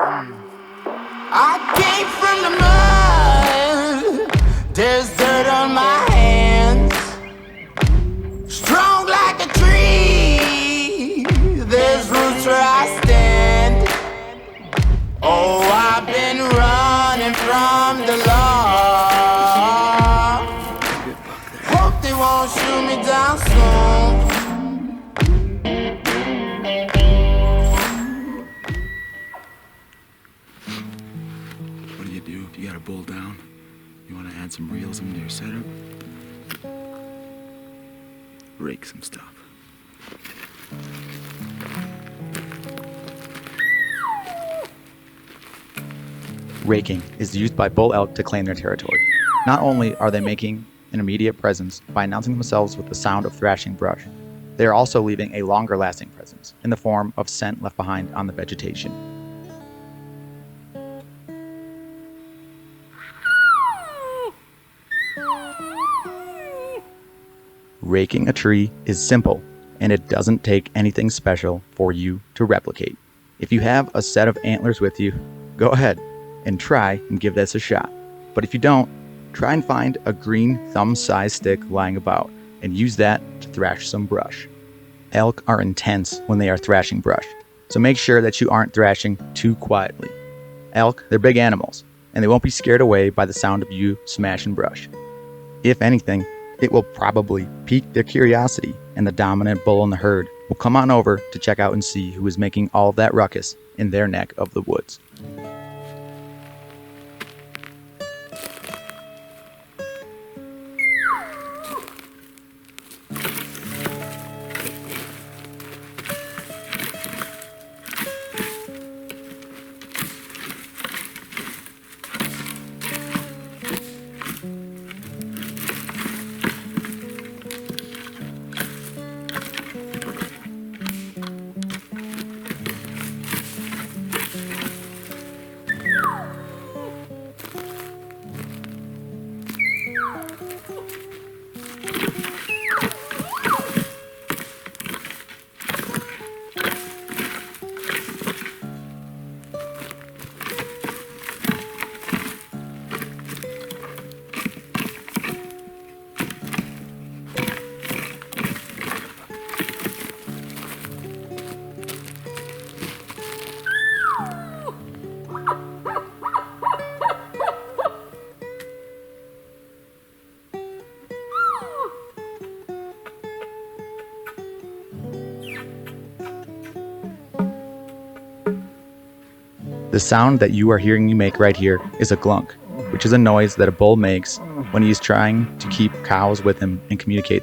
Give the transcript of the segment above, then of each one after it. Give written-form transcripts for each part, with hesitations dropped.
I came from the mud. There's dirt on my hands. Strong like a tree. There's roots where I stand. Oh, I've been running from the law. Hope they won't shoot me down soon. What do? You got a bull down? You want to add some reels into your setup? Rake some stuff. Raking is used by bull elk to claim their territory. Not only are they making an immediate presence by announcing themselves with the sound of thrashing brush, they are also leaving a longer lasting presence in the form of scent left behind on the vegetation. Raking a tree is simple, and it doesn't take anything special for you to replicate. If you have a set of antlers with you, go ahead and try and give this a shot. But if you don't, try and find a green thumb-sized stick lying about and use that to thrash some brush. Elk are intense when they are thrashing brush, so make sure that you aren't thrashing too quietly. Elk, they're big animals, and they won't be scared away by the sound of you smashing brush. If anything, it will probably pique their curiosity, and the dominant bull in the herd will come on over to check out and see who is making all of that ruckus in their neck of the woods. The sound that you are hearing me make right here is a glunk, which is a noise that a bull makes when he is trying to keep cows with him and communicate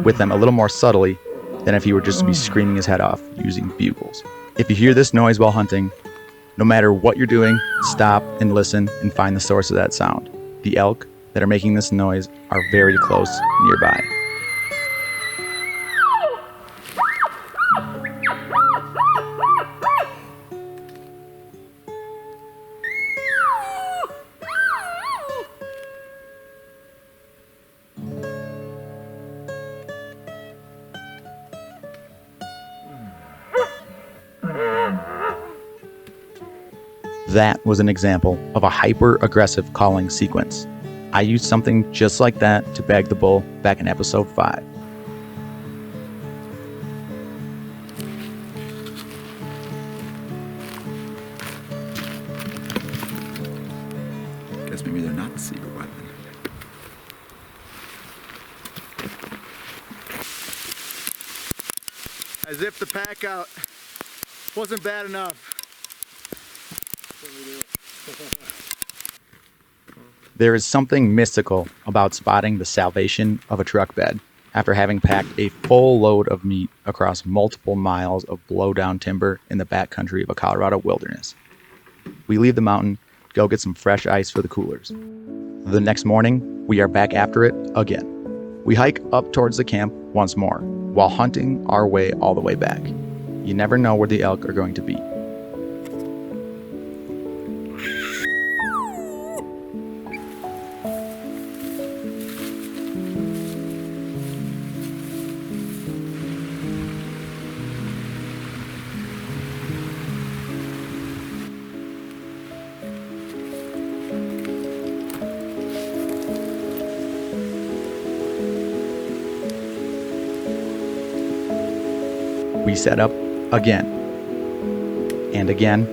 with them a little more subtly than if he were just to be screaming his head off using bugles. If you hear this noise while hunting, no matter what you're doing, stop and listen and find the source of that sound. The elk that are making this noise are very close nearby. That was an example of a hyper-aggressive calling sequence. I used something just like that to bag the bull back in episode 5. Guess maybe they're not the secret weapon. As if the pack out wasn't bad enough. There is something mystical about spotting the salvation of a truck bed after having packed a full load of meat across multiple miles of blow-down timber in the backcountry of a Colorado wilderness. We leave the mountain, go get some fresh ice for the coolers. The next morning, we are back after it again. We hike up towards the camp once more, while hunting our way all the way back. You never know where the elk are going to be. We set up again, and again,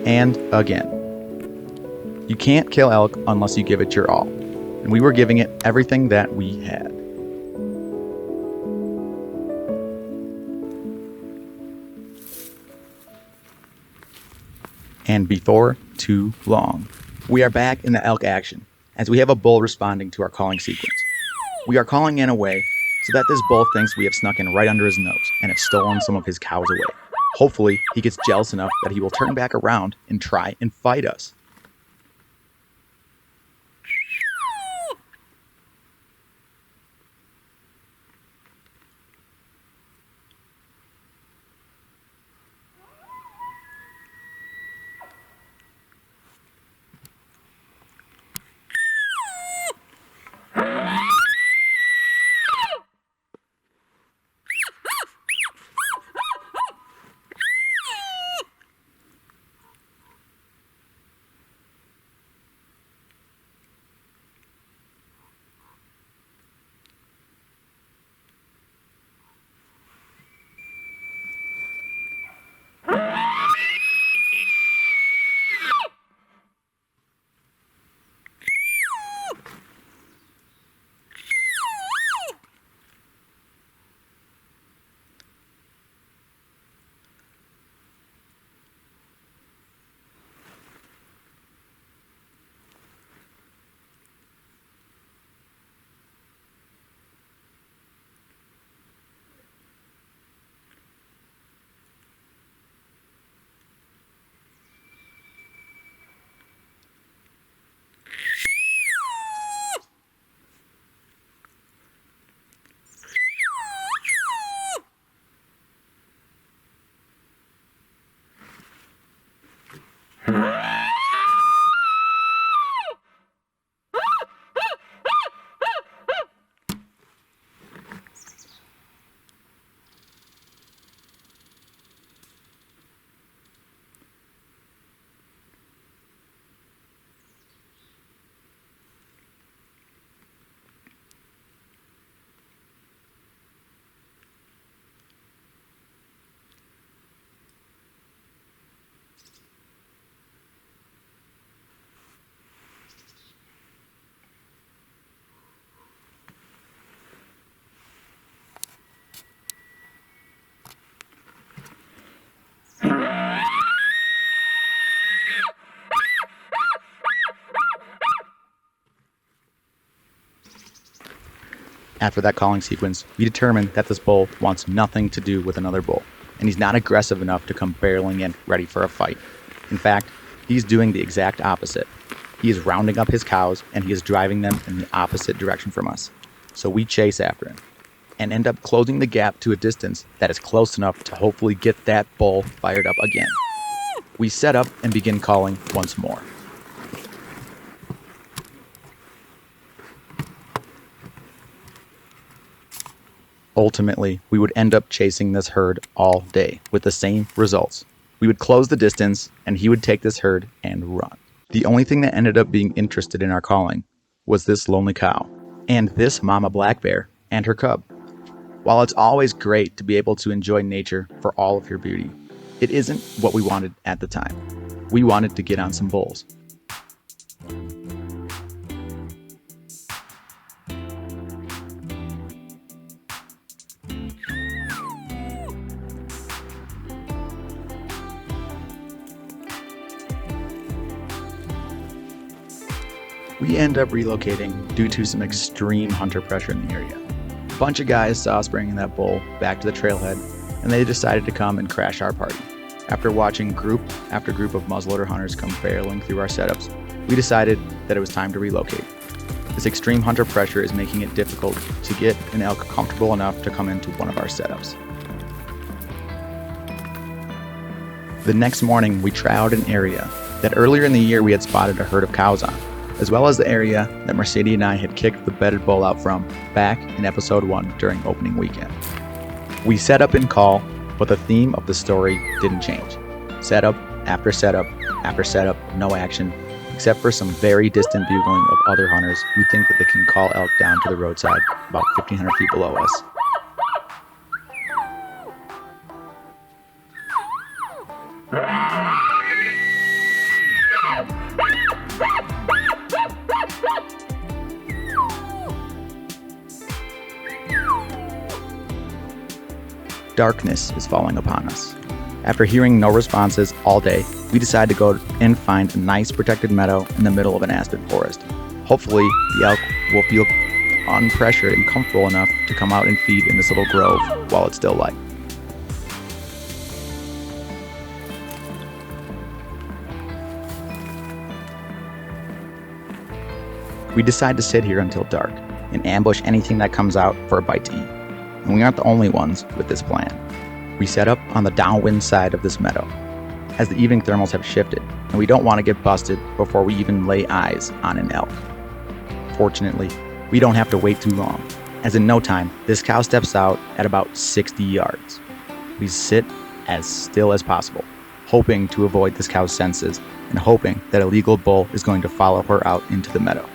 and again. You can't kill elk unless you give it your all, and we were giving it everything that we had. And before too long, we are back in the elk action, as we have a bull responding to our calling sequence. We are calling in a way so that this bull thinks we have snuck in right under his nose and have stolen some of his cows away. Hopefully, he gets jealous enough that he will turn back around and try and fight us. After that calling sequence, we determined that this bull wants nothing to do with another bull, and he's not aggressive enough to come barreling in ready for a fight. In fact, he's doing the exact opposite. He is rounding up his cows, and he is driving them in the opposite direction from us. So we chase after him, and end up closing the gap to a distance that is close enough to hopefully get that bull fired up again. We set up and begin calling once more. Ultimately, we would end up chasing this herd all day with the same results. We would close the distance, and he would take this herd and run. The only thing that ended up being interested in our calling was this lonely cow, and this mama black bear and her cub. While it's always great to be able to enjoy nature for all of your beauty, it isn't what we wanted at the time. We wanted to get on some bulls. We end up relocating due to some extreme hunter pressure in the area. A bunch of guys saw us bringing that bull back to the trailhead, and they decided to come and crash our party. After watching group after group of muzzleloader hunters come barreling through our setups, we decided that it was time to relocate. This extreme hunter pressure is making it difficult to get an elk comfortable enough to come into one of our setups. The next morning, we trialed an area that earlier in the year we had spotted a herd of cows on, as well as the area that Mercedes and I had kicked the bedded bull out from back in episode 1 during opening weekend. We set up and call, but the theme of the story didn't change. Setup after setup after setup, no action, except for some very distant bugling of other hunters who think that they can call elk down to the roadside about 1,500 feet below us. darkness is falling upon us. After hearing no responses all day, we decide to go and find a nice protected meadow in the middle of an aspen forest. Hopefully, the elk will feel unpressured and comfortable enough to come out and feed in this little grove while it's still light. We decide to sit here until dark and ambush anything that comes out for a bite to eat. And we aren't the only ones with this plan. We set up on the downwind side of this meadow, as the evening thermals have shifted, and we don't want to get busted before we even lay eyes on an elk. Fortunately, we don't have to wait too long, as in no time, this cow steps out at about 60 yards. We sit as still as possible, hoping to avoid this cow's senses, and hoping that a legal bull is going to follow her out into the meadow.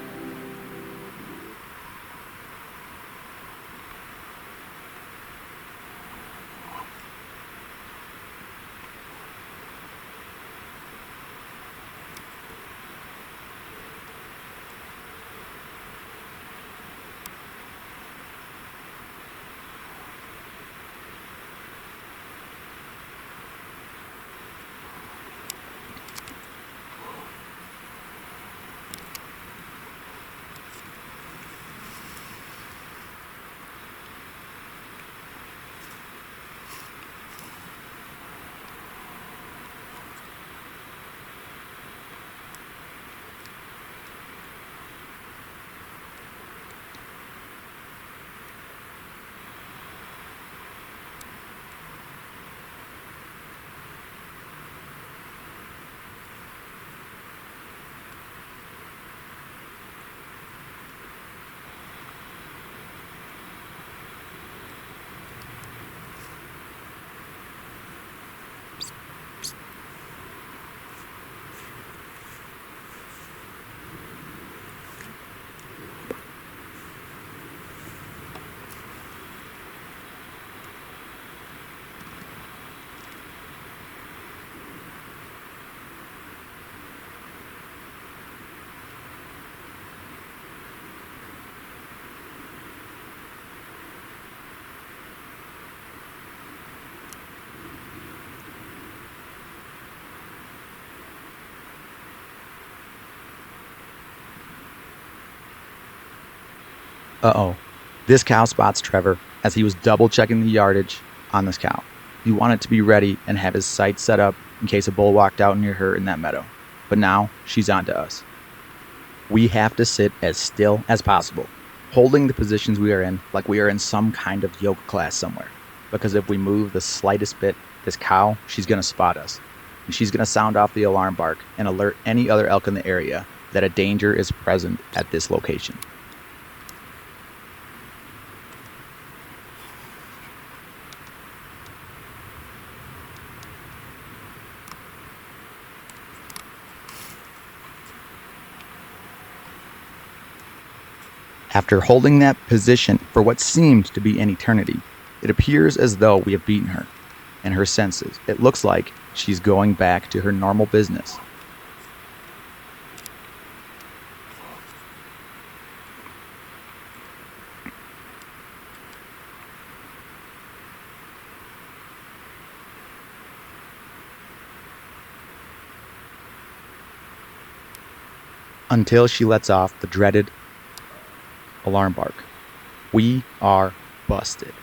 Uh-oh. This cow spots Trevor as he was double checking the yardage on this cow. He wanted to be ready and have his sights set up in case a bull walked out near her in that meadow. But now she's on to us. We have to sit as still as possible, holding the positions we are in like we are in some kind of yoga class somewhere. Because if we move the slightest bit, this cow, she's going to spot us. And she's going to sound off the alarm bark and alert any other elk in the area that a danger is present at this location. After holding that position for what seemed to be an eternity, it appears as though we have beaten her and her senses. It looks like she's going back to her normal business. Until she lets off the dreaded alarm bark. We are busted.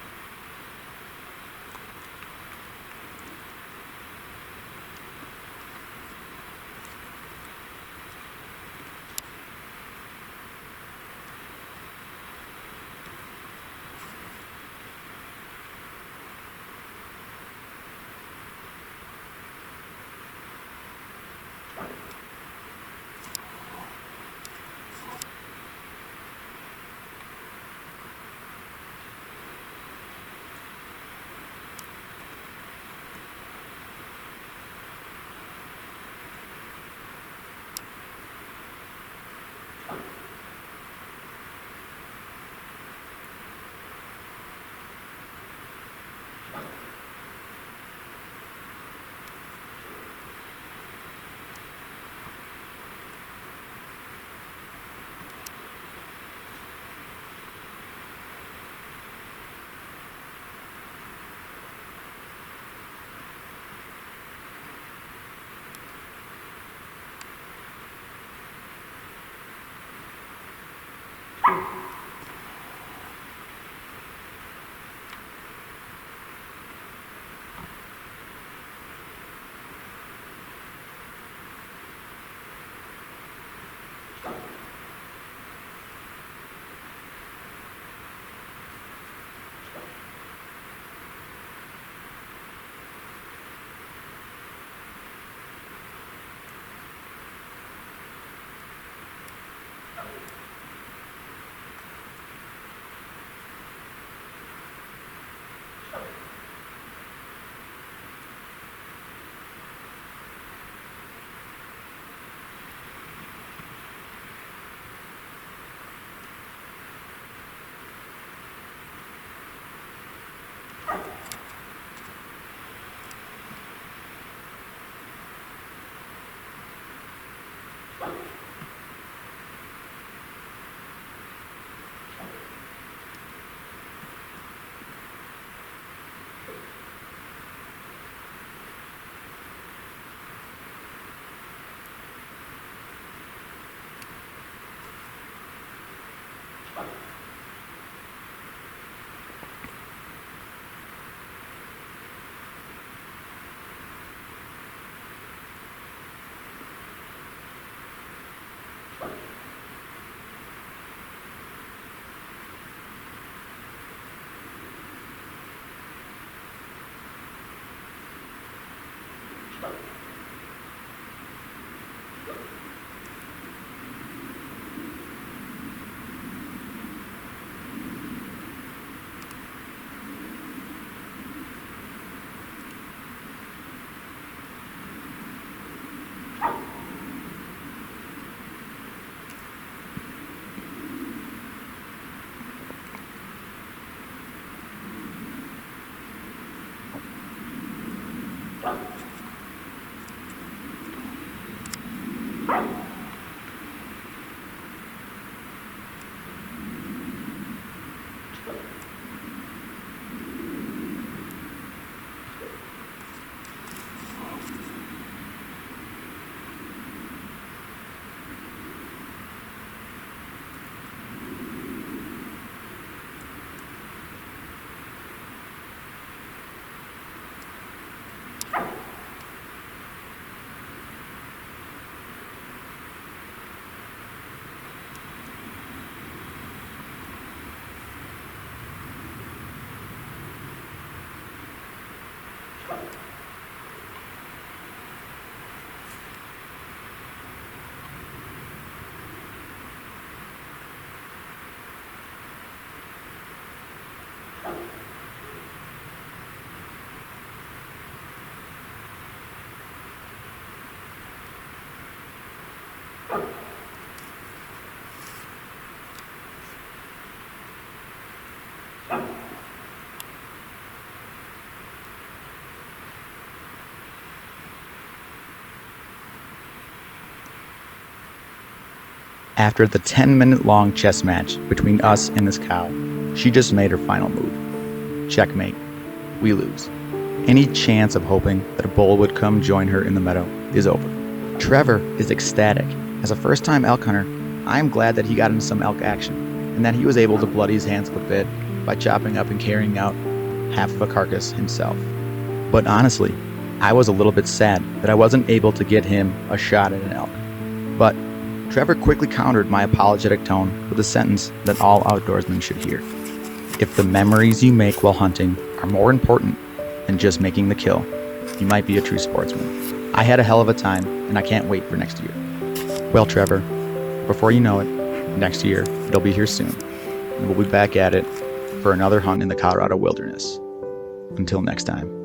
After the 10-minute long chess match between us and this cow, she just made her final move. Checkmate. We lose. Any chance of hoping that a bull would come join her in the meadow is over. Trevor is ecstatic. As a first-time elk hunter, I am glad that he got into some elk action, and that he was able to bloody his hands a bit by chopping up and carrying out half of a carcass himself. But honestly, I was a little bit sad that I wasn't able to get him a shot at an elk. But Trevor quickly countered my apologetic tone with a sentence that all outdoorsmen should hear. If the memories you make while hunting are more important than just making the kill, you might be a true sportsman. I had a hell of a time, and I can't wait for next year. Well, Trevor, before you know it, next year, it'll be here soon, and we'll be back at it for another hunt in the Colorado wilderness. Until next time.